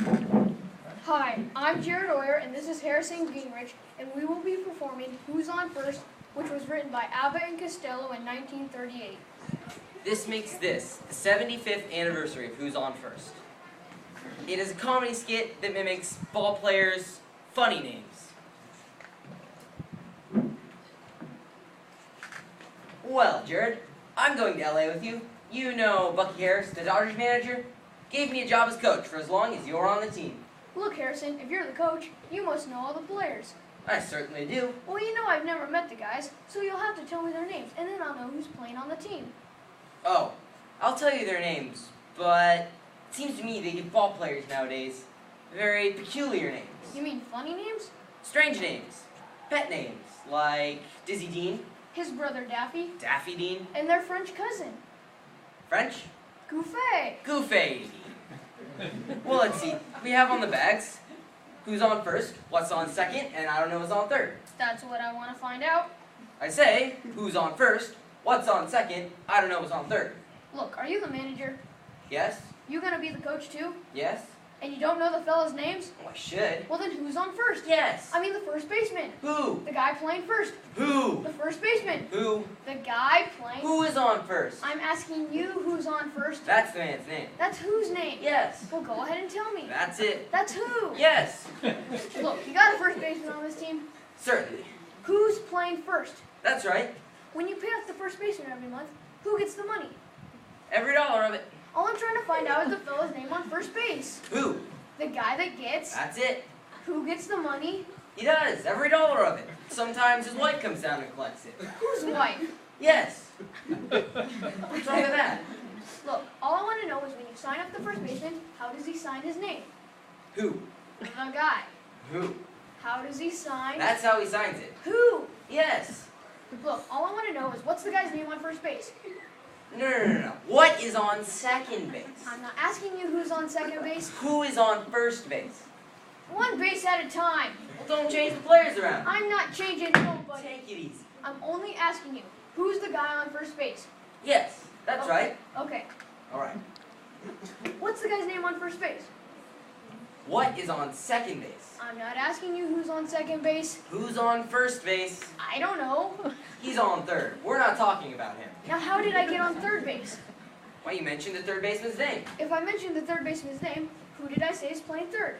Hi, I'm Jared Oyer, and this is Harrison Gingrich, and we will be performing Who's On First, which was written by Abbott and Costello in 1938. This makes this the 75th anniversary of Who's On First. It is a comedy skit that mimics ball players' funny names. Well, Jared, I'm going to LA with you. You know Bucky Harris, the Dodgers manager, gave me a job as coach for as long as you're on the team. Look, Harrison, if you're the coach, you must know all the players. I certainly do. Well, you know I've never met the guys, so you'll have to tell me their names, and then I'll know who's playing on the team. Oh, I'll tell you their names, but it seems to me they give ball players nowadays very peculiar names. You mean funny names? Strange names. Pet names, like Dizzy Dean, His brother Daffy, Daffy Dean, and their French cousin, French, Gouffet. Goofy. Well, let's see. We have on the bags who's on first, what's on second, and I don't know what's on third. That's what I want to find out. I say, who's on first, what's on second, I don't know what's on third. Look, are you the manager? Yes? You gonna be the coach too? Yes? And you don't know the fellas' names? Oh, I should. Well, then who's on first? Yes! I mean the first baseman. Who? The guy playing first. Who? The first baseman. Who? The guy playing. Who is on first? I'm asking you who's on first. That's the man's name. That's whose name? Yes. Well, go ahead and tell me. That's it. That's who? Yes. Look, you got a first baseman on this team. Certainly. Who's playing first? That's right. When you pay off the first baseman every month, who gets the money? Every dollar of it. All I'm trying to find out is the fella's name on first base. Who? The guy that gets. That's it. Who gets the money? He does. Every dollar of it. Sometimes his wife comes down and collects it. Whose wife? Yes. What's wrong with that? Look, all I want to know is when you sign up the first baseman, how does he sign his name? Who? The guy. Who? How does he sign? That's how he signs it. Who? Yes. Look, all I want to know is what's the guy's name on first base? No. What is on second base? I'm not asking you who's on second base. Who is on first base? One base at a time. Well, don't change the players around. I'm not changing nobody. Take it easy. I'm only asking you, who's the guy on first base? Yes, that's Okay. right. Okay. All right. What's the guy's name on first base? What is on second base? I'm not asking you who's on second base. Who's on first base? I don't know. He's on third. We're not talking about him. Now, how did I get on third base? Why, you mentioned the third baseman's name. If I mentioned the third baseman's name, who did I say is playing third?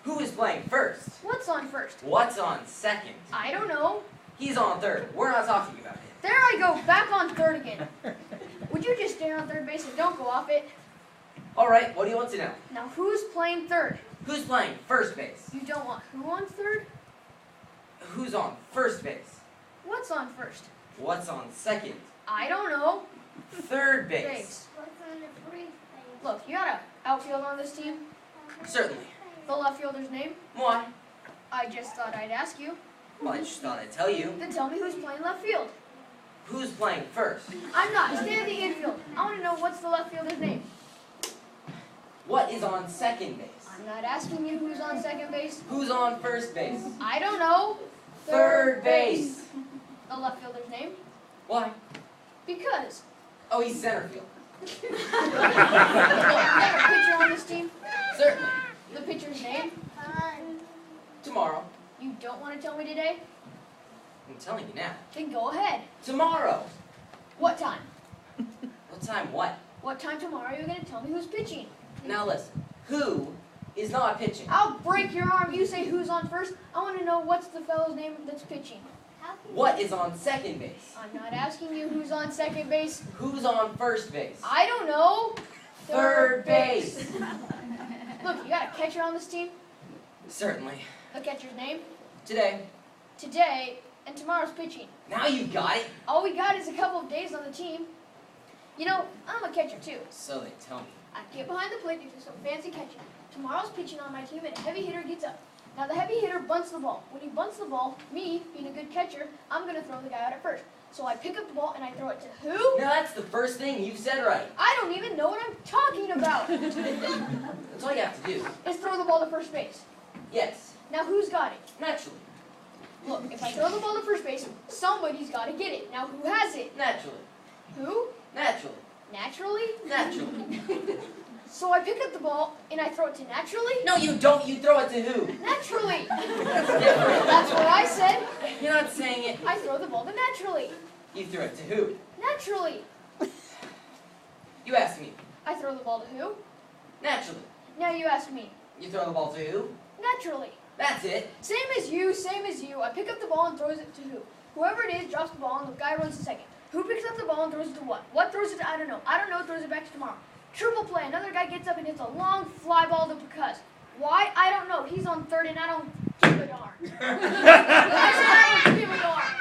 Who is playing first? What's on first? What's on second? I don't know. He's on third. We're not talking about him. There I go, back on third again. Would you just stay on third base and don't go off it? All right, what do you want to know? Now, who's playing third? Who's playing first base? You don't want who on third? Who's on first base? What's on first? What's on second? I don't know. Third base. Base. Look, you got an outfield on this team? Certainly. The left fielder's name? Why? I just thought I'd ask you. Well, I just thought I'd tell you. Then tell me who's playing left field. Who's playing first? I'm not. Stay in the infield. I want to know what's the left fielder's name. What is on second base? I'm not asking you who's on second base. Who's on first base? I don't know. Third base. The left fielder's name? Why? Because. Oh, he's center field. Look, you have a pitcher on this team? Certainly. The pitcher's name? Tomorrow. You don't want to tell me today? I'm telling you now. Then go ahead. Tomorrow. What time? What time what? What time tomorrow are you going to tell me who's pitching? Now listen. Who is not pitching? I'll break your arm. You say who's on first. I want to know what's the fellow's name that's pitching. What is on second base? I'm not asking you who's on second base. Who's on first base? I don't know. Third base. Look, you got a catcher on this team? Certainly. The catcher's name? Today. Today, and tomorrow's pitching. Now you got it. All we got is a couple of days on the team. You know, I'm a catcher too. So they tell me. I get behind the plate, do some fancy catching. Tomorrow's pitching on my team, and a heavy hitter gets up. Now the heavy hitter bunts the ball. When he bunts the ball, me, being a good catcher, I'm going to throw the guy out at first. So I pick up the ball and I throw it to who? Now that's the first thing you've said right. I don't even know what I'm talking about. That's all you have to do. Is throw the ball to first base. Yes. Now who's got it? Naturally. Look, if I throw the ball to first base, somebody's got to get it. Now who has it? Naturally. Who? Naturally. Naturally? Naturally. So I pick up the ball and I throw it to naturally. No, you don't. You throw it to who? Naturally. That's different. That's what I said. You're not saying it. I throw the ball to naturally. You threw it to who? Naturally. You asked me. I throw the ball to who? Naturally. Now you ask me. You throw the ball to who? Naturally. That's it. Same as you, same as you. I pick up the ball and throws it to who? Whoever it is drops the ball and the guy runs to second. Who picks up the ball and throws it to what? What throws it to? I don't know. I don't know. Throws it back to tomorrow. Triple play. Another guy gets up and hits a long fly ball to Percus. Why? I don't know. He's on third and I don't give a darn. I said I don't give a darn.